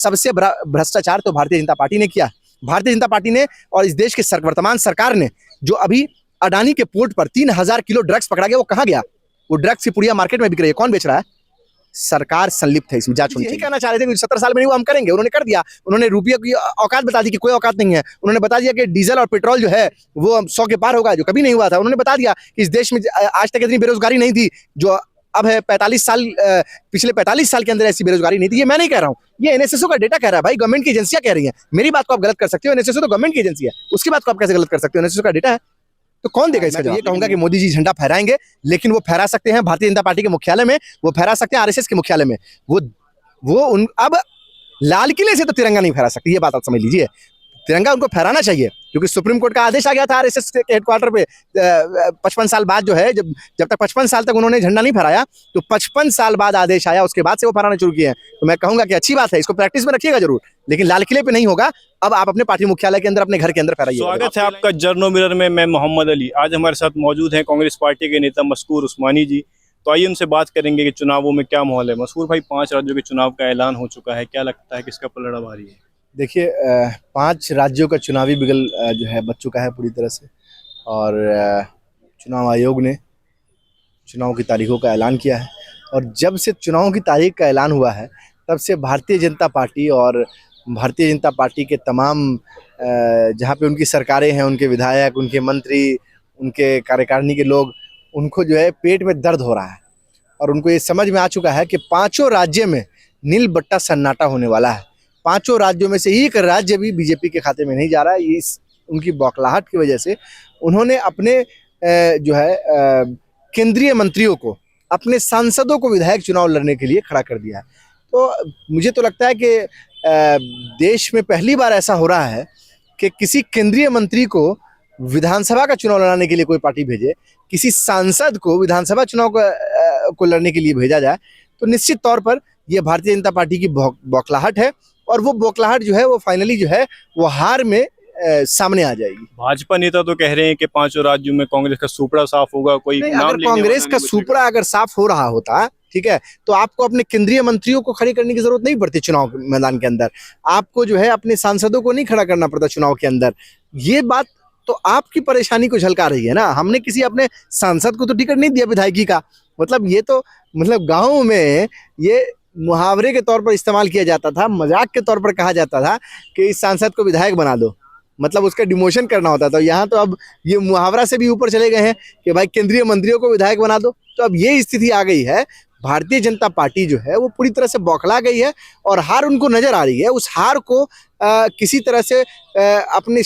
सबसे बड़ा भ्रष्टाचार तो भारतीय जनता पार्टी ने किया। भारतीय जनता पार्टी ने और इस देश के वर्तमान सरकार ने जो अभी अडानी के पोर्ट पर 3000 किलो ड्रग्स पकड़ा गया, वो कहाँ गया? वो ड्रग्स की पुड़िया मार्केट में बिक रही है, कौन बेच रहा है? सरकार संलिप्त है इसमें, जांच होनी चाहिए। यही कहना चाह रहे थे कि 70 साल में नहीं वो हम करेंगे, उन्होंने कर दिया। उन्होंने रुपये की औकात बता दी कि कोई औकात नहीं है। उन्होंने बता दिया कि डीजल और पेट्रोल जो है वो 100 के पार होगा, जो कभी नहीं हुआ था। उन्होंने बता दिया कि इस देश में आज तक इतनी बेरोजगारी नहीं थी जो अब है। 45 साल पिछले 45 साल के अंदर ऐसी बेरोजगारी नहीं थी। ये मैं नहीं कह रहा हूँ, ये एनएसएसओ का डेटा कह रहा है भाई, गवर्नमेंट की एजेंसियां कह रही हैं। मेरी बात को आप गलत कर सकते हो, एनएसएसओ तो गवर्नमेंट की एजेंसी है, उसकी बात को आप कैसे गलत कर सकते हो? एनएसएसओ का डेटा है, तो कौन देगा इसका जवाब? ये कहूंगा कि मोदी जी झंडा फहराएंगे, लेकिन वो फहरा सकते हैं भारतीय जनता पार्टी के मुख्यालय में, वो फहरा सकते हैं आरएसएस के मुख्यालय में। अब लाल किले से तो तिरंगा नहीं फहरा सकती, ये बात आप समझ लीजिए। तिरंगा उनको फहराना चाहिए क्योंकि सुप्रीम कोर्ट का आदेश आ गया था आरएसएस के हेडक्वार्टर पे 55 साल बाद जो है, जब तक 55 साल तक उन्होंने झंडा नहीं फहराया, तो 55 साल बाद आदेश आया, उसके बाद से वो फहराना शुरू किए हैं। तो मैं कहूंगा कि अच्छी बात है, इसको प्रैक्टिस में रखिएगा जरूर, लेकिन लाल किले पे नहीं होगा। अब आप अपने पार्टी मुख्यालय के अंदर, अपने घर के अंदर फहराइए। स्वागत है आपका जर्नो मिरर में। मैं मोहम्मद अली। आज हमारे साथ मौजूद हैं कांग्रेस पार्टी के नेता मशकूर उस्मानी जी। तो आइए उनसे बात करेंगे कि चुनावों में क्या माहौल है। मशकूर भाई, 5 राज्यों के चुनाव का ऐलान हो चुका है, क्या लगता है किसका पलड़ा भारी है? देखिए, 5 राज्यों का चुनावी बिगल जो है बच चुका है पूरी तरह से, और चुनाव आयोग ने चुनाव की तारीखों का ऐलान किया है। और जब से चुनाव की तारीख का ऐलान हुआ है, तब से भारतीय जनता पार्टी और भारतीय जनता पार्टी के तमाम जहाँ पे उनकी सरकारें हैं, उनके विधायक, उनके मंत्री, उनके कार्यकारिणी के लोग, उनको जो है पेट में दर्द हो रहा है। और उनको ये समझ में आ चुका है कि 5 राज्य में नील बट्टा सन्नाटा होने वाला है। 5 राज्यों में से एक राज्य भी बीजेपी के खाते में नहीं जा रहा है। इस उनकी बौखलाहट की वजह से उन्होंने अपने जो है केंद्रीय मंत्रियों को, अपने सांसदों को विधायक चुनाव लड़ने के लिए खड़ा कर दिया है। तो मुझे तो लगता है कि देश में पहली बार ऐसा हो रहा है कि किसी केंद्रीय मंत्री को विधानसभा का चुनाव लड़ने के लिए कोई पार्टी भेजे, किसी सांसद को विधानसभा चुनाव को लड़ने के लिए भेजा जाए, तो निश्चित तौर पर यह भारतीय जनता पार्टी की बौखलाहट है। और वो बौखलाहट जो है वो फाइनली जो है वो हार में सामने आ जाएगी। भाजपा नेता तो कह रहे हैं कि 5 राज्यों में कांग्रेस का सुपड़ा साफ होगा। कोई नाम अगर कांग्रेस का सुपड़ा अगर साफ हो रहा होता, ठीक है, तो आपको अपने केंद्रीय मंत्रियों को खड़ी करने की जरूरत नहीं पड़ती चुनाव मैदान के अंदर। आपको जो है अपने सांसदों को नहीं खड़ा करना पड़ता चुनाव के अंदर। ये बात तो आपकी परेशानी को झलका रही है ना। हमने किसी अपने सांसद को तो टिकट नहीं दिया विधायकी का। मतलब ये तो गाँव में ये मुहावरे के तौर पर इस्तेमाल किया जाता था, मजाक के तौर पर कहा जाता था कि इस सांसद को विधायक बना दो, मतलब उसका डिमोशन करना होता था। यहाँ तो अब ये मुहावरा से भी ऊपर चले गए हैं कि भाई केंद्रीय मंत्रियों को विधायक बना दो। तो अब ये स्थिति आ गई है। भारतीय जनता पार्टी जो है वो पूरी तरह से बौखला गई है और हार उनको नजर आ रही है। उस हार को किसी तरह से अपनी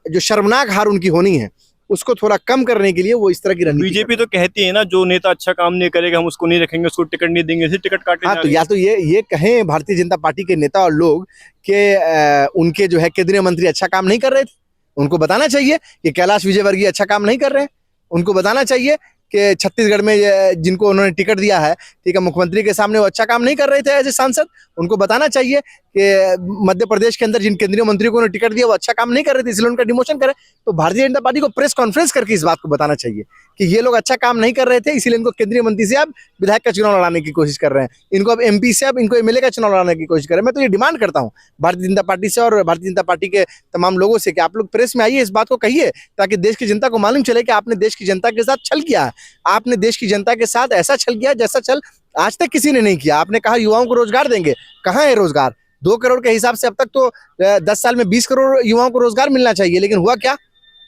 जो शर्मनाक हार उनकी होनी है उसको थोड़ा कम करने के लिए वो इस तरह की रणनीति। बीजेपी तो कहती है ना, जो नेता अच्छा काम नहीं करेगा हम उसको नहीं रखेंगे, उसको टिकट नहीं देंगे, इसे टिकट काटे। हाँ, तो या तो ये कहें भारतीय जनता पार्टी के नेता और लोग कि उनके जो है केंद्रीय मंत्री अच्छा काम नहीं कर रहे थे, उनको बताना चाहिए कि कैलाश विजयवर्गीय अच्छा काम नहीं कर रहे हैं। उनको बताना चाहिए कि छत्तीसगढ़ में जिनको उन्होंने टिकट दिया है, ठीक है, मुख्यमंत्री के सामने वो अच्छा काम नहीं कर रहे थे एज ए सांसद। उनको बताना चाहिए कि मध्य प्रदेश के अंदर जिन केंद्रीय मंत्रियों को उन्होंने टिकट दिया वो अच्छा काम नहीं कर रहे थे, इसलिए उनका डिमोशन करे। तो भारतीय जनता पार्टी को प्रेस कॉन्फ्रेंस करके इस बात को बताना चाहिए कि ये लोग अच्छा काम नहीं कर रहे थे, इसीलिए इनको केंद्रीय मंत्री से अब विधायक का चुनाव लड़ाने की कोशिश कर रहे हैं, इनको अब एमपी से अब इनको एमएलए का चुनाव लड़ाने की कोशिश कर रहे हैं। मैं तो ये डिमांड करता हूँ भारतीय जनता पार्टी से और भारतीय जनता पार्टी के तमाम लोगों से कि आप लोग प्रेस में आइए, इस बात को कहिए, ताकि देश की जनता को मालूम चले कि आपने देश की जनता के साथ छल किया है। आपने देश की जनता के साथ ऐसा छल किया जैसा छल आज तक किसी ने नहीं किया। आपने कहा युवाओं को रोजगार देंगे, कहाँ है रोजगार? 2 करोड़ के हिसाब से अब तक तो 10 साल में 20 करोड़ युवाओं को रोजगार मिलना चाहिए, लेकिन हुआ क्या?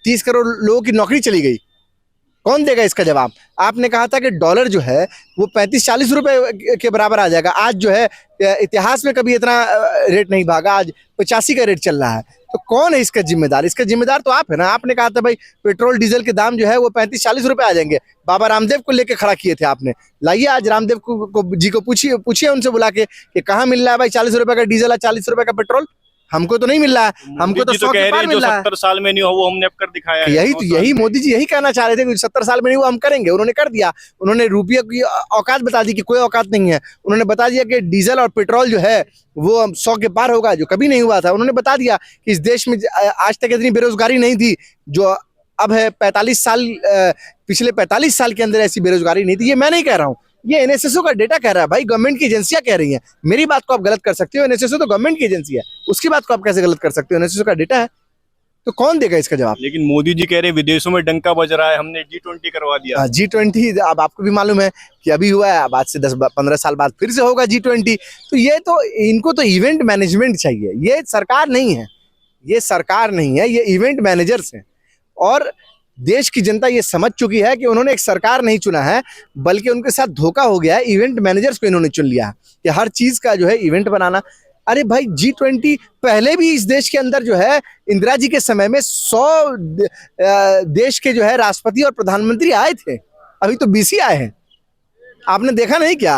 30 करोड़ लोगों की नौकरी चली गई। कौन देगा इसका जवाब? आपने कहा था कि डॉलर जो है वो 35-40 रुपए के बराबर आ जाएगा। आज जो है इतिहास में कभी इतना रेट नहीं भागा, आज 85 का रेट चल रहा है। तो कौन है इसका जिम्मेदार? इसका जिम्मेदार तो आप है ना। आपने कहा था भाई पेट्रोल डीजल के दाम जो है वो 35-40 रुपए आ जाएंगे। बाबा रामदेव को लेके खड़ा किए थे आपने। लाइए आज रामदेव जी को पूछिए उनसे बुला के कि कहाँ मिल रहा है भाई 40 रुपए का डीजल, 40 रुपए का पेट्रोल? हमको तो नहीं मिल रहा है, हमको तो 100 के पार मिल रहा है। 70 साल में नहीं हुआ वो हमने अब कर दिखाया है। यही मोदी जी यही कहना चाह रहे थे कि 70 साल में नहीं हुआ हम करेंगे, उन्होंने कर दिया। उन्होंने रुपये की औकात बता दी कि कोई औकात नहीं है। उन्होंने बता दिया कि डीजल और पेट्रोल जो है वो 100 के पार होगा, जो कभी नहीं हुआ था। उन्होंने बता दिया कि इस देश में आज तक इतनी बेरोजगारी नहीं थी जो अब है। पिछले 45 साल के अंदर ऐसी बेरोजगारी नहीं थी। ये मैं नहीं कह रहा हूँ, ये एनएसएसओ का डेटा कह रहा है भाई, गवर्नमेंट की एजेंसियां कह रही हैं। मेरी बात को आप गलत कर सकते हो, एनएसएसओ तो गवर्नमेंट की एजेंसी है, उसकी बात को आप कैसे गलत कर सकते हो? एनएसएसओ का डेटा है, तो कौन देगा इसका जवाब? लेकिन मोदी जी कह रहे हैं विदेशों में डंका बज रहा है, हमने G20 करवा दिया। G20 अब आपको भी मालूम है कि अभी हुआ है, अब आज से 10-15 साल बाद फिर से होगा G20। तो ये तो इनको तो इवेंट मैनेजमेंट चाहिए, ये सरकार नहीं है, ये सरकार नहीं है, ये इवेंट मैनेजर्स हैं। और देश की जनता ये समझ चुकी है कि उन्होंने एक सरकार नहीं चुना है, बल्कि उनके साथ धोखा हो गया है। इवेंट मैनेजर्स को इन्होंने चुन लिया है कि हर चीज का जो है इवेंट बनाना। अरे भाई G20 पहले भी इस देश के अंदर जो है इंदिरा जी के समय में 100 देश के जो है राष्ट्रपति और प्रधानमंत्री आए थे, अभी तो 20 ही आए हैं। आपने देखा नहीं क्या?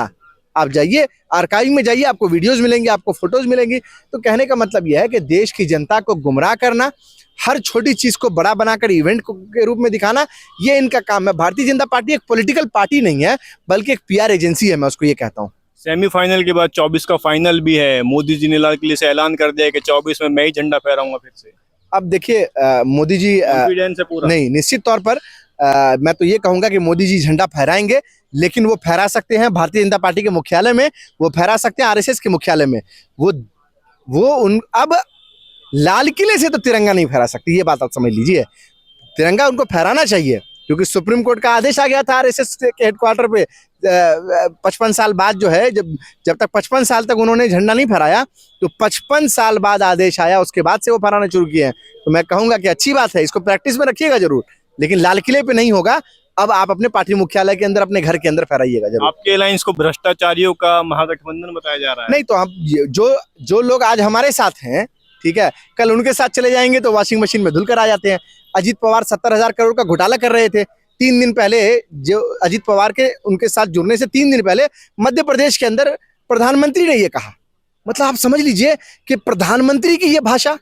आप जाइए आर्काइव में जाइए, आपको वीडियोस मिलेंगी, आपको फोटोज मिलेंगी। तो कहने का मतलब यह है कि देश की जनता को गुमराह करना, हर छोटी चीज को बड़ा बनाकर इवेंट के रूप में दिखाना, ये इनका काम है। भारतीय जनता पार्टी एक पॉलिटिकल पार्टी नहीं है, बल्कि एक पीआर एजेंसी है, मैं उसको ये कहता हूँ। सेमीफाइनल के बाद 24 का फाइनल भी है। मोदी जी ने लाल किले से ऐलान कर दिया कि 24 में मैं ही झंडा फहराऊंगा फिर से। अब देखिए मोदी जी कॉन्फिडेंस है पूरा? नहीं, निश्चित तौर पर मैं तो ये कहूंगा कि मोदी जी झंडा फहराएंगे, लेकिन वो फहरा सकते हैं भारतीय जनता पार्टी के मुख्यालय में, वो फहरा सकते हैं आरएसएस के मुख्यालय में। अब लाल किले से तो तिरंगा नहीं फहरा सकती, ये बात आप समझ लीजिए। तिरंगा उनको फहराना चाहिए, क्योंकि सुप्रीम कोर्ट का आदेश आ गया था आरएसएस के हेडक्वार्टर पे 55 साल बाद जो है, जब तक 55 साल तक उन्होंने झंडा नहीं फहराया, तो 55 साल बाद आदेश आया, उसके बाद से वो फहराना शुरू किए हैं। तो मैं कहूंगा कि अच्छी बात है, इसको प्रैक्टिस में रखिएगा जरूर, लेकिन लाल किले पे नहीं होगा। अब आप अपने पार्टी मुख्यालय के अंदर, अपने घर के अंदर फहराइएगा जरूर। आपके अलायंस को भ्रष्टाचारियों का महागठबंधन बताया जा रहा है। नहीं तो हम जो लोग आज हमारे साथ हैं, ठीक है, कल उनके साथ चले जाएंगे तो वॉशिंग मशीन में धुल कर आ जाते हैं। अजीत पवार 70,000 करोड़ का घोटाला कर रहे थे। 3 दिन पहले, जो अजीत पवार के उनके साथ जुड़ने से 3 दिन पहले मध्य प्रदेश के अंदर प्रधानमंत्री ने ये कहा। मतलब आप समझ लीजिए कि प्रधानमंत्री की ये भाषा,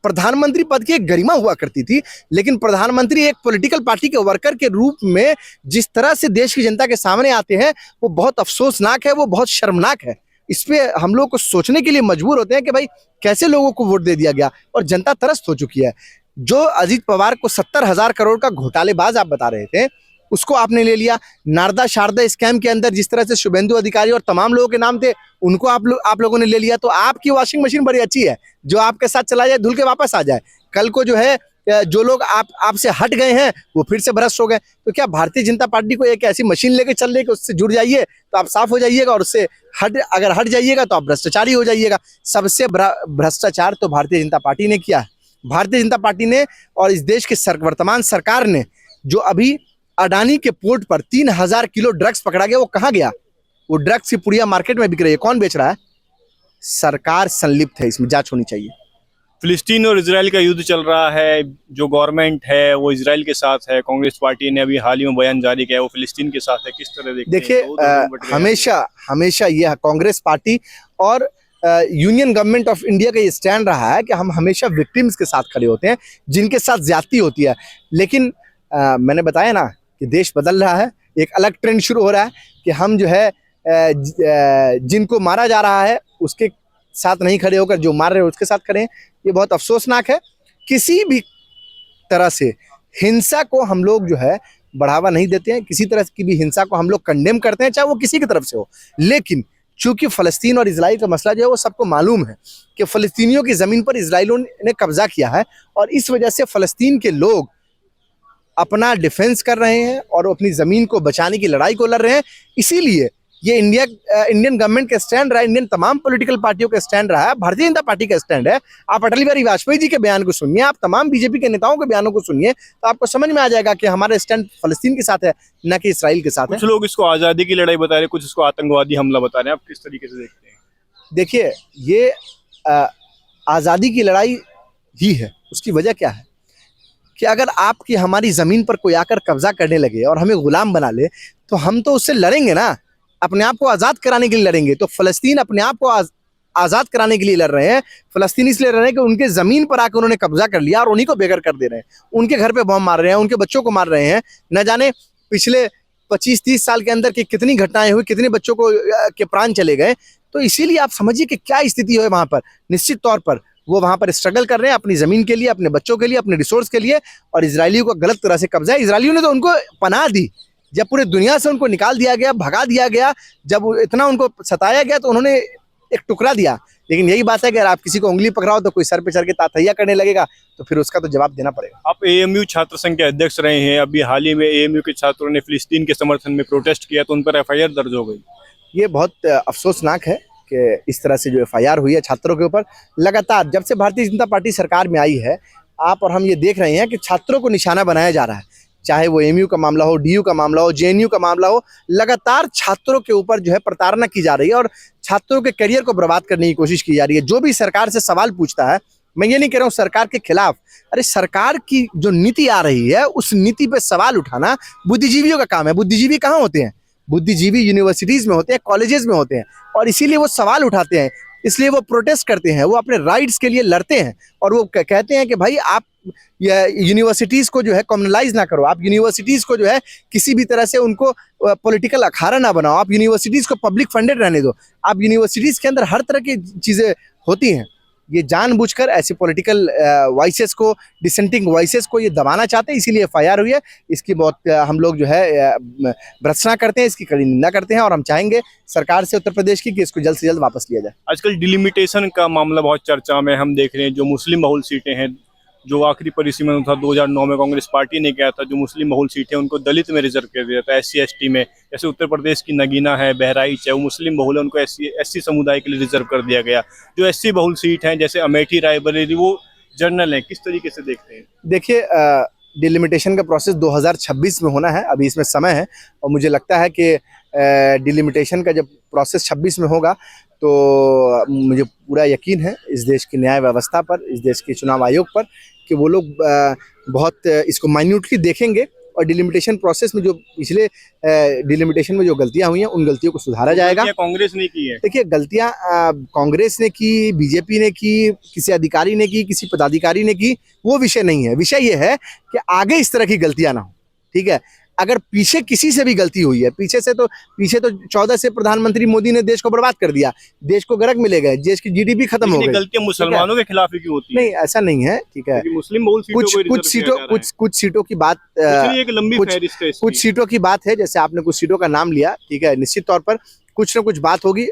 प्रधानमंत्री पद की एक गरिमा हुआ करती थी, लेकिन प्रधानमंत्री एक पॉलिटिकल पार्टी के वर्कर के रूप में जिस तरह से देश की जनता के सामने आते हैं, वो बहुत अफसोसनाक है, वो बहुत शर्मनाक है। इस पे हम लोग को सोचने के लिए मजबूर होते हैं कि भाई कैसे लोगों को वोट दे दिया गया, और जनता त्रस्त हो चुकी है। जो अजीत पवार को 70,000 करोड़ का घोटालेबाज आप बता रहे थे, उसको आपने ले लिया। नारदा शारदा स्कैम के अंदर जिस तरह से शुभेंदु अधिकारी और तमाम लोगों के नाम थे, उनको आप लोगों ने ले लिया। तो आपकी वॉशिंग मशीन बड़ी अच्छी है, जो आपके साथ चला जाए, धुल के वापस आ जाए। कल को जो है जो लोग आपसे हट गए हैं, वो फिर से भ्रष्ट हो गए। तो क्या भारतीय जनता पार्टी को एक ऐसी मशीन लेके चल रही है कि उससे जुड़ जाइए तो आप साफ हो जाइएगा, और उससे अगर हट जाइएगा तो आप भ्रष्टाचारी हो जाइएगा। सबसे भ्रष्टाचार तो भारतीय जनता पार्टी ने किया है। भारतीय जनता पार्टी ने और इस देश की वर्तमान सरकार ने, जो अभी अडानी के पोर्ट पर 3,000 किलो ड्रग्स पकड़ा गया, वो कहाँ गया? वो ड्रग्स की पुड़िया मार्केट में बिक रही है, कौन बेच रहा है? सरकार संलिप्त है, इसमें जांच होनी चाहिए। फिलिस्तीन और इजराइल का युद्ध चल रहा है, जो गवर्नमेंट है वो इजराइल के साथ है। कांग्रेस पार्टी ने अभी हाल ही में बयान जारी किया है, वो फिलिस्तीन के साथ है। किस तरह देखते हैं? देखिए हमेशा ये कांग्रेस पार्टी और यूनियन गवर्नमेंट ऑफ इंडिया का ये स्टैंड रहा है कि हम हमेशा विक्टिम्स के साथ खड़े होते हैं, जिनके साथ ज्यादती होती है। लेकिन मैंने बताया ना कि देश बदल रहा है, एक अलग ट्रेंड शुरू हो रहा है कि हम जो है जिनको मारा जा रहा है उसके साथ नहीं खड़े होकर जो मार रहे हैं उसके साथ खड़े हैं। ये बहुत अफसोसनाक है। किसी भी तरह से हिंसा को हम लोग जो है बढ़ावा नहीं देते हैं, किसी तरह की भी हिंसा को हम लोग कंडेम करते हैं, चाहे वो किसी की तरफ से हो। लेकिन चूंकि फलस्तीन और इजराइल का मसला जो है वो सबको मालूम है कि फलस्तीनियों की ज़मीन पर इजराइलियों ने कब्जा किया है, और इस वजह से फलस्तीन के लोग अपना डिफेंस कर रहे हैं और अपनी ज़मीन को बचाने की लड़ाई को लड़ रहे हैं। इसीलिए ये इंडियन गवर्नमेंट का स्टैंड रहा है, इंडियन तमाम पॉलिटिकल पार्टियों का स्टैंड रहा है, भारतीय जनता पार्टी का स्टैंड है। आप अटल बिहारी वाजपेयी जी के बयान को सुनिए, आप तमाम बीजेपी के नेताओं के बयानों को सुनिए, तो आपको समझ में आ जाएगा कि हमारा स्टैंड फलस्तीन के साथ है, न कि इसराइल के साथ है। कुछ लोग इसको आज़ादी की लड़ाई बता रहे हैं, कुछ इसको आतंकवादी हमला बता रहे हैं। आप किस तरीके से देखते हैं? देखिए, ये आज़ादी की लड़ाई ही है। उसकी वजह क्या है कि अगर आपकी हमारी ज़मीन पर कोई आकर कब्जा करने लगे और हमें गुलाम बना ले, तो हम तो उससे लड़ेंगे ना, अपने आप को आज़ाद कराने के लिए लड़ेंगे। तो फलस्तीन अपने आप को आज़ाद कराने के लिए लड़ रहे हैं। फलस्तीन इसलिए लड़ रहे हैं कि उनके ज़मीन पर आकर उन्होंने कब्जा कर लिया और उन्हीं को बेघर कर दे रहे हैं, उनके घर पे बम मार रहे हैं, उनके बच्चों को मार रहे हैं। न जाने पिछले 25-30 साल के अंदर की कितनी घटनाएं हुई, कितने बच्चों को के प्राण चले गए। तो इसीलिए आप समझिए कि क्या स्थिति है वहाँ पर। निश्चित तौर पर वो वहाँ पर स्ट्रगल कर रहे हैं अपनी ज़मीन के लिए, अपने बच्चों के लिए, अपने रिसोर्स के लिए, और इजरायलियों को गलत तरह से कब्जा है। इजरायलियों ने तो उनको पनाह दी, जब पूरे दुनिया से उनको निकाल दिया गया, भगा दिया गया, जब इतना उनको सताया गया, तो उन्होंने एक टुकड़ा दिया। लेकिन यही बात है कि अगर आप किसी को उंगली पकड़ाओ तो कोई सर पे चढ़ के तातैया करने लगेगा, तो फिर उसका तो जवाब देना पड़ेगा। आप एएमयू छात्र संघ के अध्यक्ष रहे हैं, अभी हाल ही में एएमयू के छात्रों ने फिलिस्तीन के समर्थन में प्रोटेस्ट किया तो उन पर एफआईआर दर्ज हो गई। ये बहुत अफसोसनाक है कि इस तरह से जो एफआईआर हुई है छात्रों के ऊपर। लगातार जब से भारतीय जनता पार्टी सरकार में आई है, आप और हम ये देख रहे हैं कि छात्रों को निशाना बनाया जा रहा है। चाहे वो एमयू का मामला हो, डीयू का मामला हो, जेएनयू का मामला हो, लगातार छात्रों के ऊपर जो है प्रताड़ना की जा रही है और छात्रों के करियर को बर्बाद करने की कोशिश की जा रही है। जो भी सरकार से सवाल पूछता है, मैं ये नहीं कह रहा हूँ सरकार के खिलाफ, अरे सरकार की जो नीति आ रही है उस नीति पे सवाल उठाना बुद्धिजीवियों का काम है। बुद्धिजीवी कहाँ होते हैं? बुद्धिजीवी यूनिवर्सिटीज में होते हैं, कॉलेजेस में होते हैं, और इसीलिए वो सवाल उठाते हैं, इसलिए वो प्रोटेस्ट करते हैं, वो अपने राइट्स के लिए लड़ते हैं और वो कहते हैं कि भाई आप यूनिवर्सिटीज को जो है कॉम्युनलाइज ना करो, आप यूनिवर्सिटीज को जो है किसी भी तरह से उनको पॉलिटिकल अखाड़ा ना बनाओ, आप यूनिवर्सिटीज को पब्लिक फंडेड रहने दो। आप यूनिवर्सिटीज के अंदर हर तरह की चीजें होती हैं, ये जानबूझकर ऐसे पॉलिटिकल वॉइसेस को, डिसेंटिंग वॉइसेस को ये दबाना चाहते हैं, इसीलिए एफआईआर हुई है। इसकी बहुत हम लोग जो है भर्त्सना करते हैं, इसकी कड़ी निंदा करते हैं और हम चाहेंगे सरकार से उत्तर प्रदेश की कि इसको जल्द से जल्द वापस लिया जाए। आजकल डिलिमिटेशन का मामला बहुत चर्चा में हम देख रहे हैं। जो मुस्लिम बहुल सीटें हैं, जो आखिरी परिसीमन था 2009 में कांग्रेस पार्टी ने किया था, जो मुस्लिम बहुल सीटें उनको दलित में रिजर्व कर दिया था, एससी एसटी में। जैसे उत्तर प्रदेश की नगीना है, बहराइच है, वो मुस्लिम बहुल है, उनको एससी समुदाय के लिए रिजर्व कर दिया गया। जो एससी बहुल सीट हैं जैसे अमेठी, रायबरेली, वो जनरल हैं। किस तरीके से देखते हैं? देखिए, डिलिमिटेशन का प्रोसेस 2026 में होना है, अभी इसमें समय है और मुझे लगता है कि डिलिमिटेशन का जब प्रोसेस 26 में होगा तो मुझे पूरा यकीन है इस देश की न्याय व्यवस्था पर, इस देश के चुनाव आयोग पर, कि वो लोग बहुत इसको माइन्यूटली देखेंगे और डिलिमिटेशन प्रोसेस में जो पिछले डिलिमिटेशन में जो गलतियां हुई हैं उन गलतियों को सुधारा जाएगा। कांग्रेस ने की है। देखिए, गलतियां कांग्रेस ने की, बीजेपी ने की, किसी अधिकारी ने की, किसी पदाधिकारी ने की, वो विषय नहीं है। विषय ये है कि आगे इस तरह की गलतियां ना हो। ठीक है, अगर पीछे किसी से भी गलती हुई है, पीछे तो 14 से प्रधानमंत्री मोदी ने देश को बर्बाद कर दिया, देश को गर्क मिले गए, देश की जीडीपी खत्म हो गई। गलतियां मुसलमानों के खिलाफ ही क्यों होती है? नहीं, ऐसा नहीं है। ठीक है, मुस्लिम बहुल कुछ सीटों की बात, एक लंबी फहरिस्त है। कुछ सीटों की बात है, जैसे आपने कुछ सीटों का नाम लिया। ठीक है, निश्चित तौर पर कुछ ना कुछ बात होगी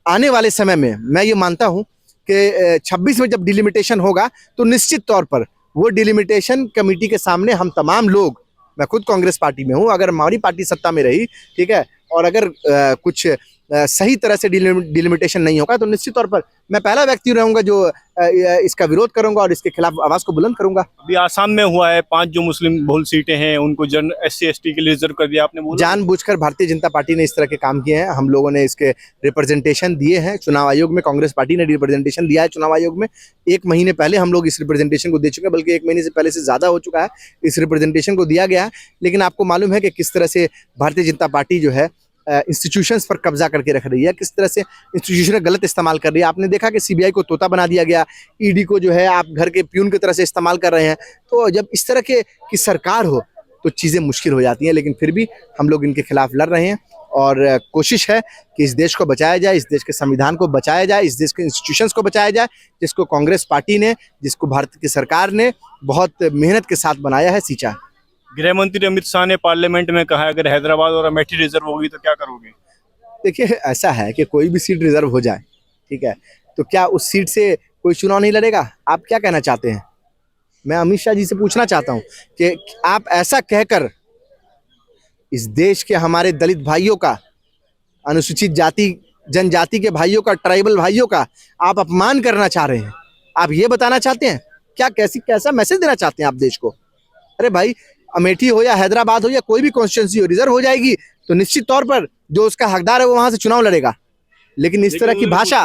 आने वाले समय में। मैं ये मानता हूँ कि 26 में जब डिलिमिटेशन होगा तो निश्चित तौर पर वो डिलिमिटेशन कमेटी के सामने हम तमाम लोग, मैं खुद कांग्रेस पार्टी में हूँ, अगर हमारी पार्टी सत्ता में रही, ठीक है, और अगर कुछ सही तरह से डिलिमिटेशन नहीं होगा तो निश्चित तौर पर मैं पहला व्यक्ति रहूंगा जो इसका विरोध करूंगा और इसके खिलाफ आवाज को बुलंद करूंगा। अभी आसाम में हुआ है, 5 जो मुस्लिम बहुल सीटें हैं उनको एससी एसटी के लिए रिजर्व कर दिया। आपने बोला जानबूझकर भारतीय जनता पार्टी ने इस तरह के काम किए हैं। हम लोगों ने इसके रिप्रेजेंटेशन दिए हैं चुनाव आयोग में, कांग्रेस पार्टी ने रिप्रेजेंटेशन दिया है चुनाव आयोग में। 1 महीने पहले हम लोग इस रिप्रेजेंटेशन को दे चुके हैं, बल्कि 1 महीने से पहले से ज्यादा हो चुका है इस रिप्रेजेंटेशन को दिया गया है। लेकिन आपको मालूम है कि किस तरह से भारतीय जनता पार्टी जो है इंस्टीट्यूशंस पर कब्जा करके रख रही है, किस तरह से इंस्टीट्यूशन का गलत इस्तेमाल कर रही है। आपने देखा कि सीबीआई को तोता बना दिया गया, ईडी को जो है आप घर के प्यून की तरह से इस्तेमाल कर रहे हैं। तो जब इस तरह की सरकार हो तो चीज़ें मुश्किल हो जाती हैं, लेकिन फिर भी हम लोग इनके खिलाफ लड़ रहे हैं और कोशिश है कि इस देश को बचाया जाए, इस देश के संविधान को बचाया जाए, इस देश के इंस्टीट्यूशंस को बचाया जाए, जिसको कांग्रेस पार्टी ने, जिसको भारत की सरकार ने बहुत मेहनत के साथ बनाया है, सींचा है। गृह मंत्री अमित शाह ने पार्लियामेंट में कहा अगर हैदराबाद और अमेठी रिजर्व होगी तो क्या करोगे? देखिए, ऐसा है कि कोई भी सीट रिजर्व हो जाए, ठीक है, तो क्या उस सीट से कोई चुनाव नहीं लड़ेगा? आप क्या कहना चाहते हैं? मैं अमित शाह जी से पूछना चाहता हूं कि आप ऐसा कहकर इस देश के हमारे दलित भाइयों का, अनुसूचित जाति जनजाति के भाइयों का, ट्राइबल भाइयों का आप अपमान करना चाह रहे हैं? आप ये बताना चाहते हैं? कैसा मैसेज देना चाहते हैं आप देश को? अरे भाई, अमेठी हो या हैदराबाद हो या कोई भी कॉन्स्टिट्यूंसी हो, रिजर्व हो जाएगी तो निश्चित तौर पर जो उसका हकदार है वो वहां से चुनाव लड़ेगा। लेकिन इस तरह की भाषा,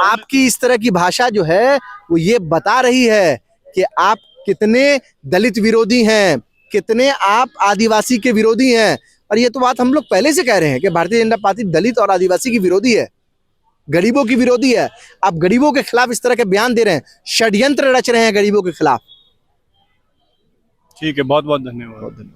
आपकी इस तरह की भाषा जो है वो ये बता रही है कि आप कितने दलित विरोधी हैं, कितने आप आदिवासी के विरोधी हैं। और ये तो बात हम लोग पहले से कह रहे हैं कि भारतीय जनता पार्टी दलित और आदिवासी की विरोधी है, गरीबों की विरोधी है। आप गरीबों के खिलाफ इस तरह के बयान दे रहे हैं, षड्यंत्र रच रहे हैं गरीबों के खिलाफ। ठीक है, बहुत बहुत धन्यवाद।